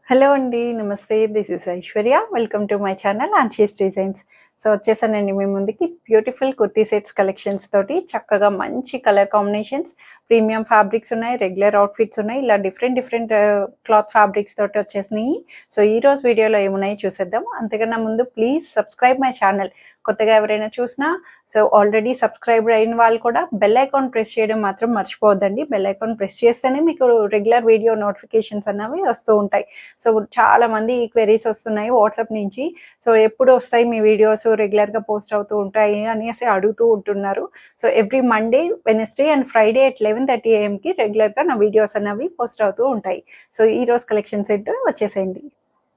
Hello అండి. నమస్తే. This is Aishwarya. Welcome to my channel Anshi's designs. So, వచ్చేసానండి మీ ముందుకి బ్యూటిఫుల్ కుర్తీ సెట్స్ కలెక్షన్స్ తోటి. చక్కగా మంచి కలర్ కాంబినేషన్స్, ప్రీమియం ఫ్యాబ్రిక్స్ ఉన్నాయి, రెగ్యులర్ అవుట్‌ఫిట్స్ ఉన్నాయి. ఇలా డిఫరెంట్ క్లాత్ ఫ్యాబ్రిక్స్ తోటి వచ్చేసినాయి. సో, ఈరోజు వీడియోలో ఏమున్నాయో చూసేద్దాం. అంతకన్నా ముందు ప్లీజ్ సబ్స్క్రైబ్ మై ఛానల్. కొత్తగా ఎవరైనా చూసినా ఆల్రెడీ సబ్స్క్రైబర్ అయిన వాళ్ళు కూడా బెల్ ఐకాన్ ప్రెస్ చేయడం మాత్రం మర్చిపోవద్దండి. బెల్ ఐకాన్ ప్రెస్ చేస్తేనే మీకు రెగ్యులర్ వీడియో నోటిఫికేషన్స్ అన్నవి వస్తూ ఉంటాయి. సో, చాలా మంది క్వెరీస్ వస్తున్నాయి వాట్సాప్ నుంచి. సో, ఎప్పుడు వస్తాయి మీ వీడియోస్, రెగ్యులర్‌గా పోస్ట్ అవుతూ ఉంటాయి అనేసి అడుగుతూ ఉంటున్నారు. So, every Monday, Wednesday and Friday at 11:30 AM రెగ్యులర్‌గా నా వీడియోస్ అనేవి పోస్ట్ అవుతూ ఉంటాయి. సో, ఈరోజు కలెక్షన్ సెట్ వచ్చేసేయండి.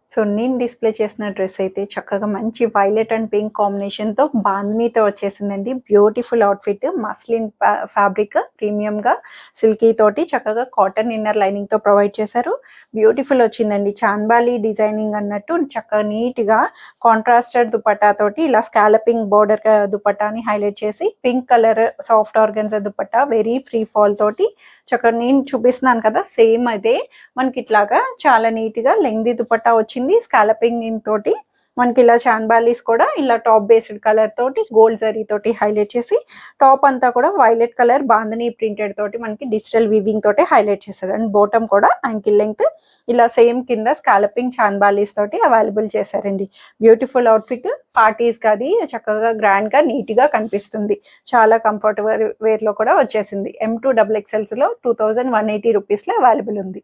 సో, నేను డిస్‌ప్లే చేసిన డ్రెస్ అయితే చక్కగా మంచి వైలెట్ అండ్ పింక్ కాంబినేషన్‌తో బాందినీతో వచ్చేసిందండి. బ్యూటిఫుల్ అవుట్‌ఫిట్, మస్లిన్ ఫ్యాబ్రిక్ ప్రీమియంగా సిల్కీ తోటి చక్కగా కాటన్ ఇన్నర్ లైనింగ్‌తో ప్రొవైడ్ చేశారు. బ్యూటిఫుల్ వచ్చిందండి. చాన్బాలి డిజైనింగ్ అన్నట్టు చక్కగా నీట్‌గా కాంట్రాస్టెడ్ దుపట్టా తోటి ఇలా స్కాలపింగ్ బోర్డర్ దుపట్టాని హైలైట్ చేసి pink colour soft organza dupatta very free fall తోటి చక్కగా నేను చూపిస్తున్నాను కదా సేమ్ అదే మనకి ఇట్లాగా చాలా నీట్‌గా లెంగ్తీ దుపట్టా వచ్చింది. స్కాలపింగ్ తోటి మనకి ఇలా చాన్బాలీస్ కూడా ఇలా టాప్ బేస్డ్ కలర్ తోటి గోల్డ్ జరీ తోటి హైలైట్ చేసి టాప్ అంతా కూడా వైలెట్ కలర్ బాందిని ప్రింటెడ్ తోటి మనకి డిజిటల్ వీవింగ్ తోటి హైలైట్ చేశారు. అండ్ బాటమ్ కూడా యాంకిల్ లెంగ్త్ ఇలా సేమ్ కింద స్కాలపింగ్ చాన్బాలీస్ తోటి అవైలబుల్ చేశారండి. బ్యూటిఫుల్ అవుట్ఫిట్, పార్టీస్ కి చక్కగా గ్రాండ్ గా నీట్ గా కనిపిస్తుంది. చాలా కంఫర్టబుల్ వేర్ లో కూడా వచ్చేసింది. M2 XXL లో 2180 రూపీస్ లో అవైలబుల్ ఉంది.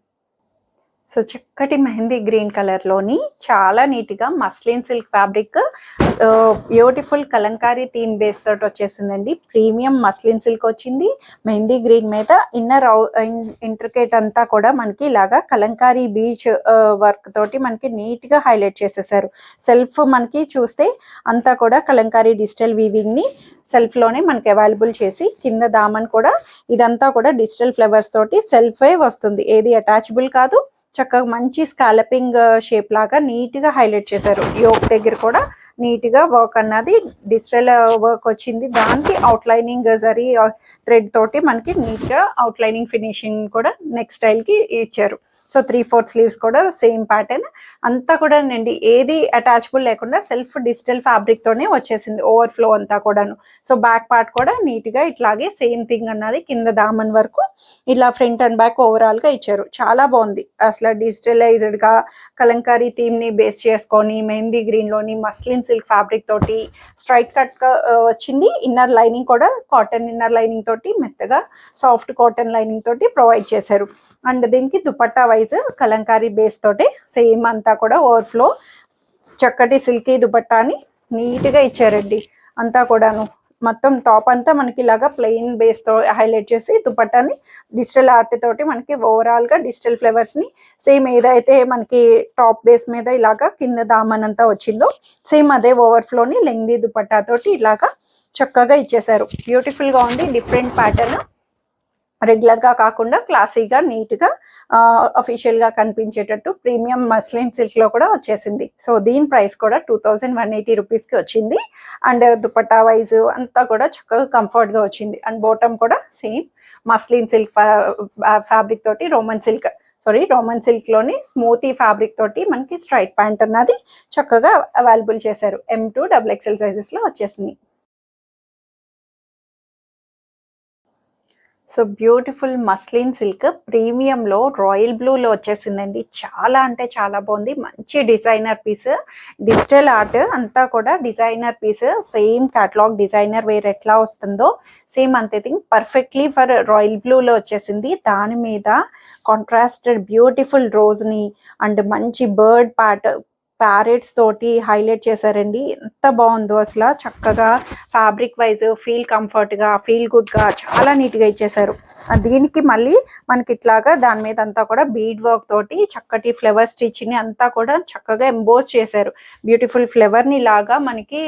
సో, చక్కటి మెహందీ గ్రీన్ కలర్‌లోని చాలా నీట్‌గా muslin silk fabric beautiful Kalamkari theme base తోటి వచ్చేసిందండి. ప్రీమియం మస్లిన్ సిల్క్ వచ్చింది. మెహందీ గ్రీన్ మీద ఇన్నర్ ఇంట్రికేట్ అంతా కూడా మనకి ఇలాగా కలంకారీ బీచ్ వర్క్ తోటి మనకి నీట్‌గా హైలైట్ చేసేసారు. సెల్ఫ్ మనకి చూస్తే అంతా కూడా కలంకారీ డిజిటల్ వీవింగ్‌ని సెల్ఫ్‌లోనే మనకి అవైలబుల్ చేసి కింద దామన్ కూడా ఇదంతా కూడా డిజిటల్ ఫ్లవర్స్ తోటి సెల్ఫే వస్తుంది. ఏది అటాచబుల్ కాదు. చక్కగా మంచి స్కాలపింగ్ షేప్ లాగా నీట్‌గా హైలైట్ చేశారు. యోక్ దగ్గర కూడా నీట్‌గా వర్క్ అన్నది డిజిటల్ వర్క్ వచ్చింది. దానికి అవుట్‌లైనింగ్ జరీ థ్రెడ్ తోటి మనకి నీట్‌గా అవుట్‌లైనింగ్ ఫినిషింగ్ కూడా నెక్ స్టైల్‌కి ఇచ్చారు. సో, 3/4 స్లీవ్స్ కూడా సేమ్ ప్యాటర్న్ అంతా కూడా నండి ఏది అటాచబుల్ లేకుండా సెల్ఫ్ డిజిటల్ ఫ్యాబ్రిక్ తోనే వచ్చేసింది ఓవర్‌ఫ్లో అంతా కూడాను. సో, బ్యాక్ పార్ట్ కూడా నీట్‌గా ఇట్లాగే సేమ్ థింగ్ అన్నది కింద దామన్ వరకు ఇలా ఫ్రంట్ అండ్ బ్యాక్ ఓవరాల్ గా ఇచ్చారు. చాలా బాగుంది. అసలు డిజిటలైజ్డ్ గా కలంకారీ థీమ్ ని బేస్ చేసుకొని మెహందీ గ్రీన్ లోని మస్లిన్ సిల్క్ ఫ్యాబ్రిక్ తోటి స్ట్రైట్ కట్ వచ్చింది. ఇన్నర్ లైనింగ్ కూడా కాటన్ ఇన్నర్ లైనింగ్ తోటి మెత్తగా సాఫ్ట్ కాటన్ లైనింగ్ తోటి ప్రొవైడ్ చేశారు. అండ్ దీనికి దుపట్టా వైజ్ కలంకారీ బేస్ తోటి సేమ్ అంతా కూడా ఓవర్ఫ్లో చక్కటి సిల్కీ దుపట్టాని నీట్గా ఇచ్చారండి. అంతా కూడాను మొత్తం టాప్ అంతా మనకి ఇలాగా ప్లెయిన్ బేస్ తో హైలైట్ చేసి దుపట్టాని డిజిటల్ ఆర్ట్ తోటి మనకి ఓవరాల్ గా డిజిటల్ ఫ్లవర్స్ ని సేమ్ ఏదైతే మనకి టాప్ బేస్ మీద ఇలాగా కింద దామన్ అంతా వచ్చిందో సేమ్ అదే ఓవర్ఫ్లోని లెంగ్దీ దుపట్టా తోటి ఇలాగా చక్కగా ఇచ్చేసారు. బ్యూటిఫుల్ గా ఉంది. డిఫరెంట్ ప్యాటర్న్, రెగ్యులర్గా కాకుండా క్లాసీగా నీట్గా అఫీషియల్గా కనిపించేటట్టు ప్రీమియం మస్లిన్ సిల్క్లో కూడా వచ్చేసింది. సో, దీని ప్రైస్ కూడా 2180 రూపీస్కి వచ్చింది. అండ్ దుపట్టా వైజ్ అంతా కూడా చక్కగా కంఫర్ట్గా వచ్చింది. అండ్ బాటమ్ కూడా సేమ్ మస్లిన్ సిల్క్ ఫ్యాబ్రిక్ తోటి రోమన్ సిల్క్లోని స్మూతీ ఫ్యాబ్రిక్ తోటి మనకి స్ట్రైట్ ప్యాంట్ అన్నది చక్కగా అవైలబుల్ చేశారు. M2 XXL సైజెస్లో వచ్చేసింది. సో, బ్యూటిఫుల్ మస్లిన్ సిల్క్ ప్రీమియంలో రాయల్ బ్లూలో వచ్చేసిందండి. చాలా అంటే చాలా బాగుంది. మంచి డిజైనర్ పీస్, డిజిటల్ ఆర్ట్ అంతా కూడా designer piece. Same catalogue designer wear ఎట్లా వస్తుందో సేమ్ అంతే థింగ్ పర్ఫెక్ట్లీ ఫర్ రాయల్ బ్లూలో వచ్చేసింది. దాని మీద కాంట్రాస్టెడ్ బ్యూటిఫుల్ రోజ్ని అండ్ మంచి బర్డ్ ప్యారెట్స్ తోటి హైలైట్ చేశారండి. ఎంత బాగుందో అసలు. చక్కగా ఫ్యాబ్రిక్ వైజ్ ఫీల్ కంఫర్ట్గా, ఫీల్ గుడ్గా చాలా నీట్గా ఇచ్చేసారు. దీనికి మళ్ళీ మనకి ఇట్లాగా దాని మీద అంతా కూడా బీడ్ వర్క్ తోటి చక్కటి ఫ్లవర్ స్టిచ్ని అంతా కూడా చక్కగా ఎంబోస్ చేశారు. బ్యూటిఫుల్ ఫ్లవర్ని లాగా మనకి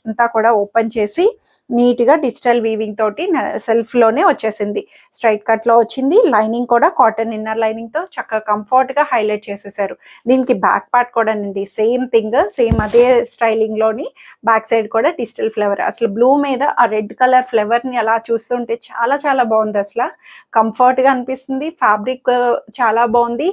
అంతా కూడా ఓపెన్ చేసి నీట్గా డిజిటల్ వీవింగ్ తోటి సెల్ఫ్లోనే వచ్చేసింది. స్ట్రైట్ కట్లో వచ్చింది. లైనింగ్ కూడా కాటన్ ఇన్నర్ లైనింగ్తో చక్కగా కంఫర్ట్గా హైలైట్ చేసేసారు. దీనికి బ్యాక్ పార్ట్ కూడా చెప్పానండి, సేమ్ థింగ్, సేమ్ అదే స్టైలింగ్ లోని బ్యాక్ సైడ్ కూడా డిజిటల్ ఫ్లవర్. అసలు బ్లూ మీద ఆ రెడ్ కలర్ ఫ్లవర్ ని అలా చూస్తుంటే చాలా చాలా బాగుంది. అసలు కంఫర్ట్ గా అనిపిస్తుంది. ఫ్యాబ్రిక్ చాలా బాగుంది.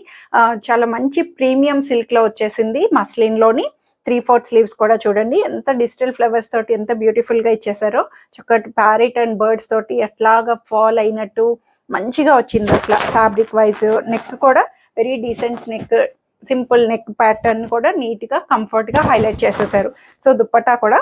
చాలా మంచి ప్రీమియం సిల్క్ లో వచ్చేసింది, మస్లిన్ లోని. 3/4 స్లీవ్స్ కూడా చూడండి ఎంత డిజిటల్ ఫ్లవర్స్ తోటి ఎంత బ్యూటిఫుల్ గా ఇచ్చేసారో. చక్కటి ప్యారెట్ అండ్ బర్డ్స్ తోటి ఎట్లాగా ఫాల్ అయినట్టు మంచిగా వచ్చింది అసలు. ఫ్యాబ్రిక్ వైజ్ నెక్ కూడా very decent neck, simple neck pattern కూడా నీట్ గా కంఫర్ట్ గా హైలైట్ చేసేసారు. సో దుప్పట్టా కూడా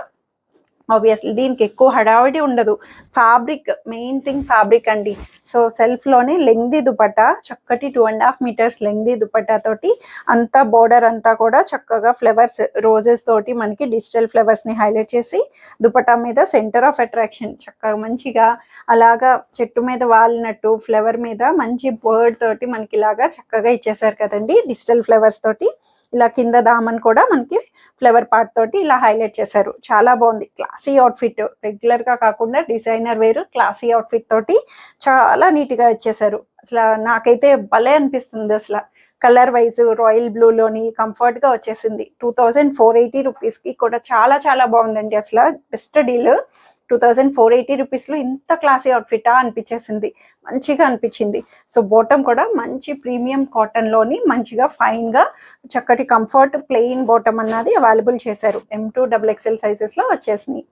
ఆబ్వియస్లీ దీనికి ఎక్కువ హడావిడి ఉండదు. ఫ్యాబ్రిక్ మెయిన్ థింగ్, ఫ్యాబ్రిక్ అండి. సో సెల్ఫ్ లోనే లెంగ్దీ దుపట్టా, చక్కటి 2.5 మీటర్స్ లెంగ్దీ దుపట్టా తోటి అంతా బోర్డర్ అంతా కూడా చక్కగా ఫ్లవర్స్, రోజెస్ తోటి మనకి డిజిటల్ ఫ్లవర్స్ ని హైలైట్ చేసి దుపట్టా మీద సెంటర్ ఆఫ్ అట్రాక్షన్ చక్కగా మంచిగా అలాగా చెట్టు మీద వాలినట్టు ఫ్లవర్ మీద మంచి బర్డ్ తోటి మనకి ఇలాగా చక్కగా ఇచ్చేసారు కదండి డిజిటల్ ఫ్లవర్స్ తోటి. ఇలా కింద దామన్ కూడా మనకి ఫ్లవర్ పార్ట్ తోటి ఇలా హైలైట్ చేశారు. చాలా బాగుంది. క్లాసీ అవుట్ఫిట్, రెగ్యులర్ గా కాకుండా డిజైనర్ వేరు క్లాసీ అవుట్ఫిట్ తోటి చాలా నీట్ గా ఇచ్చేసారు. అసలు నాకైతే భలే అనిపిస్తుంది. అసలు కలర్ వైజ్ రాయల్ బ్లూ లోని కంఫర్ట్ గా వచ్చేసింది. 2480 రూపీస్ కి కూడా చాలా చాలా బాగుందండి. అసలు బెస్ట్ డీల్. 2480 రూపీస్ లో ఇంత క్లాసీ అవుట్ఫిటా అనిపించేసింది, మంచిగా అనిపించింది. సో బాటమ్ కూడా మంచి ప్రీమియం కాటన్ లోని మంచిగా ఫైన్ గా చక్కటి కంఫర్ట్ ప్లెయిన్ బాటమ్ అన్నది అవైలబుల్ చేశారు. M2 XXL సైజెస్ లో వచ్చేసినాయి.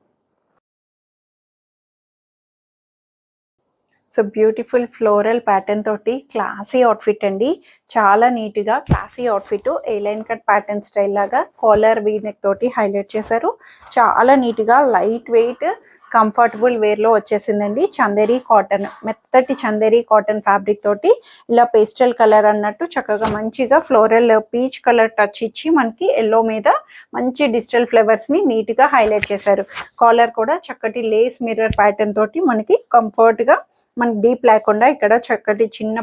సో బ్యూటిఫుల్ ఫ్లోరల్ ప్యాటర్న్ తోటి క్లాసీ అవుట్ఫిట్ అండి. చాలా నీట్ గా క్లాసీ అవుట్ఫిట్, ఏ లైన్ కట్ ప్యాటర్న్ స్టైల్ లాగా కాలర్ వీ నెక్ తోటి హైలైట్ చేశారు. చాలా నీట్ గా లైట్ వెయిట్ కంఫర్టబుల్ వేర్ లో వచ్చేసిందండి. చందేరి కాటన్, మెత్తటి చందేరి కాటన్ ఫ్యాబ్రిక్ తోటి ఇలా పేస్టల్ కలర్ అన్నట్టు చక్కగా మంచిగా ఫ్లోరల్ పీచ్ కలర్ టచ్ ఇచ్చి మనకి ఎల్లో మీద మంచి డిజిటల్ ఫ్లవర్స్ ని నీట్ గా హైలైట్ చేశారు. కాలర్ కూడా చక్కటి లేస్ మిర్రర్ ప్యాటర్న్ తోటి మనకి కంఫర్ట్ గా, మనకి డీప్ లేకుండా ఇక్కడ చక్కటి చిన్న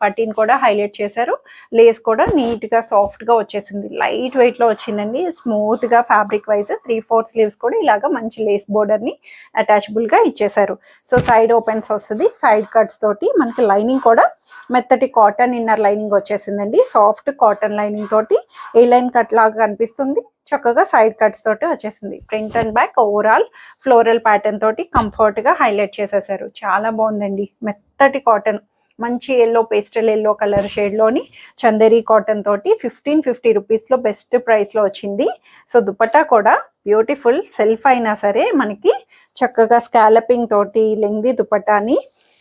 పట్టీని కూడా హైలైట్ చేశారు. లేస్ కూడా నీట్ గా సాఫ్ట్ గా వచ్చేసింది, లైట్ వెయిట్ లో వచ్చిందండి. స్మూత్ గా ఫ్యాబ్రిక్ వైజ్ 3/4 స్లీవ్స్ కూడా ఇలాగా మంచి లేస్ బోర్డర్ ని అటాచబుల్ గా ఇచ్చేసారు. సో సైడ్ ఓపెన్స్ వస్తుంది, సైడ్ కట్స్ తోటి మనకి లైనింగ్ కూడా మెత్తటి కాటన్ ఇన్నర్ లైనింగ్ వచ్చేసిందండి. సాఫ్ట్ కాటన్ లైనింగ్ తోటి ఏ లైన్ కట్ లాగా కనిపిస్తుంది, చక్కగా సైడ్ కట్స్ తోటి వచ్చేసింది. Front and back overall floral pattern తోటి కంఫర్ట్ గా హైలైట్ చేసేసారు. చాలా బాగుందండి. మెత్తటి కాటన్, మంచి yellow pastel yellow colour shade లోని చందేరి కాటన్ తోటి 1550 రూపీస్ లో బెస్ట్ ప్రైస్ లో వచ్చింది. సో దుపట్టా కూడా బ్యూటిఫుల్ సెల్ఫ్ అయినా సరే మనకి చక్కగా స్కాలపింగ్ తోటి లెంగ్దీ దుపట్టాని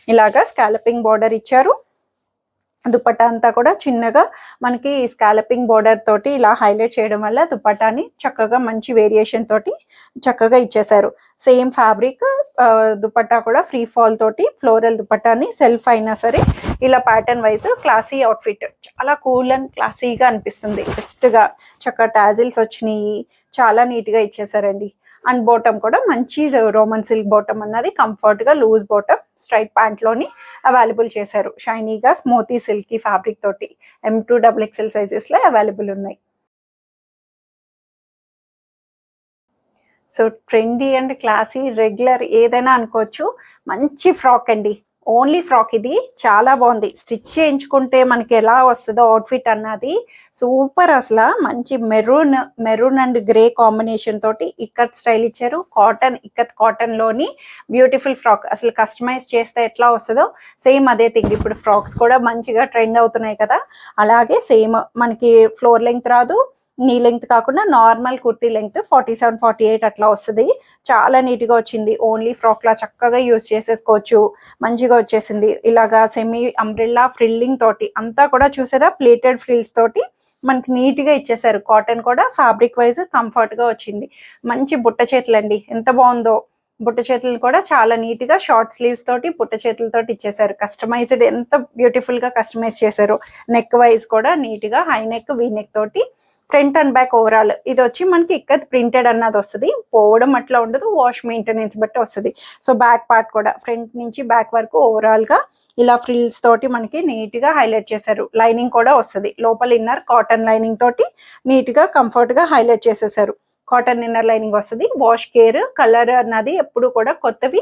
ఇలాగా స్కాలపింగ్ బార్డర్ ఇచ్చారు. దుపట్టా అంతా కూడా చిన్నగా మనకి స్కాలపింగ్ బోర్డర్ తోటి ఇలా హైలైట్ చేయడం వల్ల దుపట్టాని చక్కగా మంచి వేరియేషన్ తోటి చక్కగా ఇచ్చేసారు. సేమ్ ఫ్యాబ్రిక్ దుపట్టా కూడా ఫ్రీ ఫాల్ తోటి ఫ్లోరల్ దుపట్టాని సెల్ఫ్ అయినా సరే ఇలా ప్యాటర్న్ వైజ్ క్లాసీ అవుట్ఫిట్, చాలా కూల్ అండ్ క్లాసీగా అనిపిస్తుంది. బెస్ట్ గా చక్కగా టాజిల్స్ వచ్చినాయి, చాలా నీట్ గా ఇచ్చేసారండి. అండ్ బాటమ్ కూడా మంచి రోమన్ సిల్క్ బాటమ్ అన్నది కంఫర్ట్ గా లూజ్ బాటమ్ స్ట్రైట్ ప్యాంట్ లోని అవైలబుల్ చేశారు. షైనీగా స్మూతీ సిల్కీ ఫ్యాబ్రిక్ తోటి M2 XXL సైజెస్ లో అవైలబుల్ ఉన్నాయి. So trendy and classy regular ఏదైనా అనుకోవచ్చు. మంచి ఫ్రాక్ అండి, ఓన్లీ ఫ్రాక్. ఇది చాలా బాగుంది. స్టిచ్ చేయించుకుంటే మనకి ఎలా వస్తుందో అవుట్ఫిట్ అన్నది సూపర్. అసలు మంచి మెరూన్ అండ్ గ్రే కాంబినేషన్ తోటి ఇక్కత్ స్టైల్ ఇచ్చారు. కాటన్, ఇక్కత్ కాటన్ లోని బ్యూటిఫుల్ ఫ్రాక్. అసలు కస్టమైజ్ చేస్తే ఎట్లా వస్తుందో సేమ్ అదే థింగ్. ఇప్పుడు ఫ్రాక్స్ కూడా మంచిగా ట్రెండ్ అవుతున్నాయి కదా, అలాగే సేమ్ మనకి ఫ్లోర్ లెంగ్త్ రాదు, నీ లెంగ్త్ కాకుండా నార్మల్ కుర్తీ లెంగ్త్ 47-48 అట్లా వస్తుంది. చాలా నీట్ గా వచ్చింది. ఓన్లీ ఫ్రాక్ లా చక్కగా యూజ్ చేసేసుకోవచ్చు. మంచిగా వచ్చేసింది. ఇలాగా సెమీ అంబ్రెల్లా ఫ్రిల్లింగ్ తోటి అంతా కూడా చూసారా, ప్లేటెడ్ ఫ్రిల్స్ తోటి మనకి నీట్ గా ఇచ్చేసారు. కాటన్ కూడా ఫ్యాబ్రిక్ వైజ్ కంఫర్ట్ గా వచ్చింది. మంచి బుట్ట చేతులు అండి, ఎంత బాగుందో. బుట్ట చేతులు కూడా చాలా నీట్ గా షార్ట్ స్లీవ్స్ తోటి బుట్ట చేతులతోటి ఇచ్చేసారు. కస్టమైజ్డ్ ఎంత బ్యూటిఫుల్ గా కస్టమైజ్ చేశారు. నెక్ వైజ్ కూడా నీట్ గా హై నెక్, వీ నెక్ తోటి ఫ్రంట్ అండ్ బ్యాక్ ఓవరాల్ ఇది వచ్చి మనకి ఇక్కత్ ప్రింటెడ్ అన్నది వస్తుంది. పోవడం అట్లా ఉండదు, వాష్ మెయింటెనెన్స్ బట్టి వస్తుంది. సో బ్యాక్ పార్ట్ కూడా ఫ్రంట్ నుంచి బ్యాక్ వరకు ఓవరాల్ గా ఇలా ఫ్రిల్స్ తోటి మనకి నీట్ గా హైలైట్ చేశారు. లైనింగ్ కూడా వస్తుంది. లోపల ఇన్నర్ కాటన్ లైనింగ్ తోటి నీట్ గా కంఫర్ట్ గా హైలైట్ చేసేసారు. కాటన్ ఇన్నర్ లైనింగ్ వస్తుంది. వాష్ కేర్, కలర్ అన్నది ఎప్పుడు కూడా కొత్తవి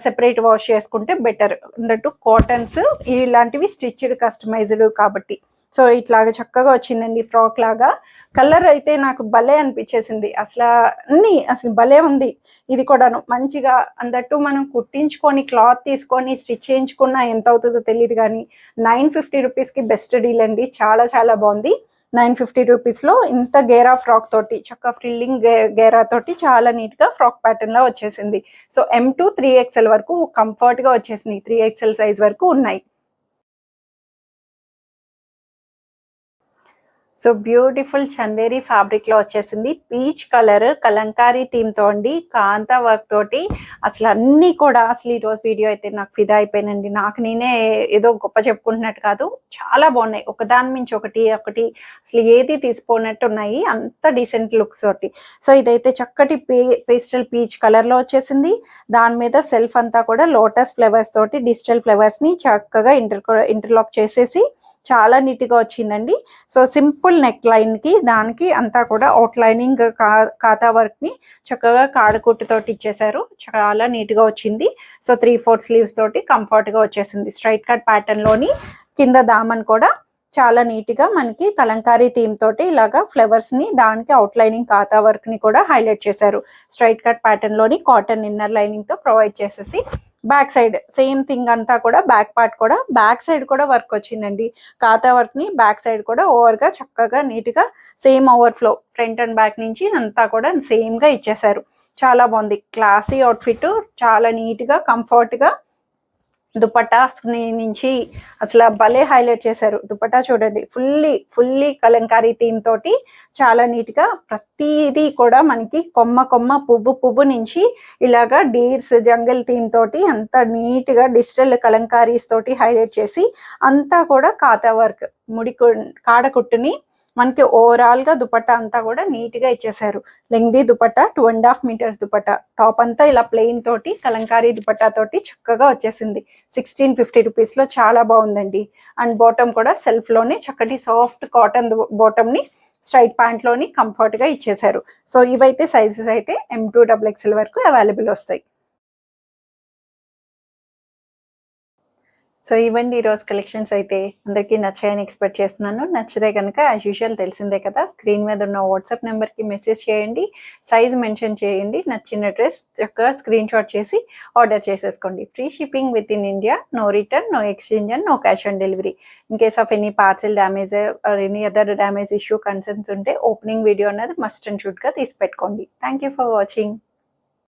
సెపరేట్ వాష్ చేసుకుంటే బెటర్. అన్నట్టు కాటన్స్ ఇలాంటివి స్టిచ్డ్ కస్టమైజ్డ్ కాబట్టి సో ఇట్లాగా చక్కగా వచ్చిందండి ఫ్రాక్ లాగా. కలర్ అయితే నాకు భలే అనిపించేసింది, అసలు భలే ఉంది. ఇది కూడాను మంచిగా అందట్టు మనం కుట్టించుకొని క్లాత్ తీసుకొని స్టిచ్ చేయించుకున్నా ఎంత అవుతుందో తెలియదు, కానీ 950 రూపీస్కి బెస్ట్ డీల్ అండి. చాలా చాలా బాగుంది. 950 రూపీస్లో ఇంత గేరా ఫ్రాక్ తోటి, చక్క ఫ్రిల్లింగ్ గేరా తోటి చాలా నీట్గా ఫ్రాక్ ప్యాటర్న్లో వచ్చేసింది. సో M2 3XL వరకు కంఫర్ట్గా వచ్చేసింది. 3XL సైజ్ వరకు ఉన్నాయి. సో బ్యూటిఫుల్ చందేరి ఫ్యాబ్రిక్లో వచ్చేసింది. పీచ్ కలర్ కలంకారీ థీమ్తో అండి, కాంతా వర్క్ తోటి. అసలు అన్నీ కూడా అసలు ఈరోజు వీడియో అయితే నాకు ఫిదా అయిపోయినండి. నాకు నేనే ఏదో గొప్ప చెప్పుకుంటున్నట్టు కాదు, చాలా బాగున్నాయి. ఒకదాని మించి ఒకటి అసలు ఏది తీసిపోయినట్టు ఉన్నాయి, అంత డీసెంట్ లుక్స్ తోటి. సో ఇదైతే చక్కటి పేస్టల్ పీచ్ కలర్లో వచ్చేసింది. దాని మీద సెల్ఫ్ అంతా కూడా లోటస్ ఫ్లవర్స్ తోటి డిజిటల్ ఫ్లవర్స్ని చక్కగా ఇంటర్లాక్ చేసేసి చాలా నీట్గా వచ్చిందండి. సో సింపుల్ నెక్ లైన్కి దానికి అంతా కూడా అవుట్ లైనింగ్ కాతా వర్క్ని చక్కగా కాడకుట్టుతోటి ఇచ్చేసారు. చాలా నీట్గా వచ్చింది. సో 3/4 స్లీవ్స్ తోటి కంఫర్ట్గా వచ్చేసింది. స్ట్రైట్ కట్ ప్యాటర్న్లోని కింద దామన్ కూడా చాలా నీట్గా మనకి కలంకారీ థీమ్ తోటి ఇలాగా ఫ్లవర్స్ని దానికి అవుట్ లైనింగ్ కాతా వర్క్ని కూడా హైలైట్ చేశారు. స్ట్రైట్ కట్ ప్యాటర్న్లోని కాటన్ ఇన్నర్ లైనింగ్తో ప్రొవైడ్ చేసేసి బ్యాక్ సైడ్ సేమ్ థింగ్ అంతా కూడా బ్యాక్ పార్ట్ కూడా బ్యాక్ సైడ్ కూడా వర్క్ వచ్చిందండి. కాతా వర్క్ ని బ్యాక్ సైడ్ కూడా ఓవర్ గా చక్కగా నీట్ గా same overflow front and back నుంచి అంతా కూడా సేమ్ గా ఇచ్చేసారు. చాలా బాగుంది. క్లాసీ అవుట్ఫిట్, చాలా నీట్ గా కంఫర్ట్ గా. దుపట్టా నుంచి అసలు భలే హైలైట్ చేశారు. దుపట్టా చూడండి, ఫుల్లీ కలంకారీ థీమ్ తోటి చాలా నీట్ గా ప్రతిదీ కూడా మనకి కొమ్మ పువ్వు నుంచి ఇలాగా డీర్స్ జంగల్ థీమ్ తోటి అంత నీట్ గా డిజిటల్ కలంకారీస్ తోటి హైలైట్ చేసి అంతా కూడా కాతా వర్క్ కాడకుట్టుని మనకి ఓవరాల్ గా దుపట్టా అంతా కూడా నీట్ గా ఇచ్చేసారు. Lengthy dupatta 2.5 metres dupatta. Top అంతా ఇలా ప్లెయిన్ తోటి కలంకారీ దుపట్టా తోటి చక్కగా వచ్చేసింది. 1650 రూపీస్ లో చాలా బాగుందండి. అండ్ బాటమ్ కూడా సెల్ఫ్ లోనే చక్కటి సాఫ్ట్ కాటన్ బాటమ్ ని స్ట్రైట్ ప్యాంట్ లోని కంఫర్ట్ గా ఇచ్చేసారు. సో ఇవైతే సైజెస్ అయితే M2 XXL వరకు అవైలబుల్ వస్తాయి. సో ఇవ్వండి ఈరోజు కలెక్షన్స్ అయితే అందరికీ నచ్చాయని ఎక్స్పెక్ట్ చేస్తున్నాను. నచ్చితే కనుక యాజ్ యూజువల్ తెలిసిందే కదా, స్క్రీన్ మీద ఉన్న వాట్సాప్ నెంబర్కి మెసేజ్ చేయండి, సైజ్ మెన్షన్ చేయండి, నచ్చిన డ్రెస్ చక్కగా స్క్రీన్ షాట్ చేసి ఆర్డర్ చేసేసుకోండి. Free shipping within India, no return, no exchange and no cash on delivery. In case of any parcel damage or any other damage issue concerns ఉంటే opening video అనేది must and షుడ్గా తీసి పెట్టుకోండి. Thank you for watching.